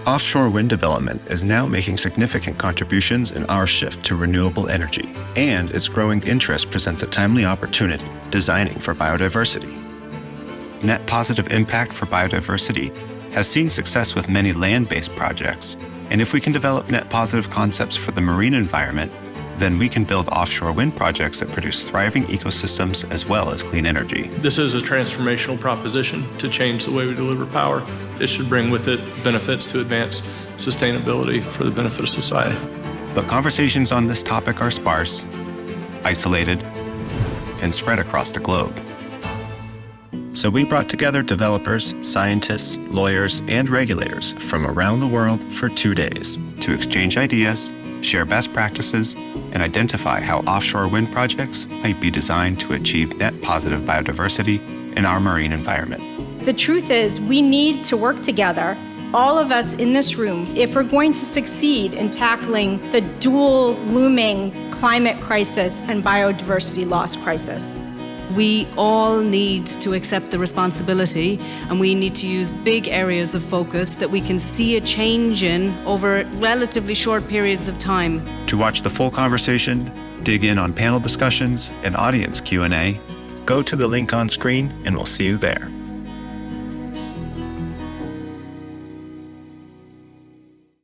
Offshore wind development is now making significant contributions in our shift to renewable energy, and its growing interest presents a timely opportunity designing for biodiversity. Net positive impact for biodiversity has seen success with many land-based projects, and if we can develop net positive concepts for the marine environment, then we can build offshore wind projects that produce thriving ecosystems as well as clean energy. This is a transformational proposition to change the way we deliver power. It should bring with it benefits to advance sustainability for the benefit of society. But conversations on this topic are sparse, isolated, and spread across the globe. So we brought together developers, scientists, lawyers, and regulators from around the world for 2 days to exchange ideas, share best practices, and identify how offshore wind projects might be designed to achieve net positive biodiversity in our marine environment. The truth is, we need to work together, all of us in this room, if we're going to succeed in tackling the dual looming climate crisis and biodiversity loss crisis. We all need to accept the responsibility, and we need to use big areas of focus that we can see a change in over relatively short periods of time. To watch the full conversation, dig in on panel discussions and audience Q&A, go to the link on screen and we'll see you there.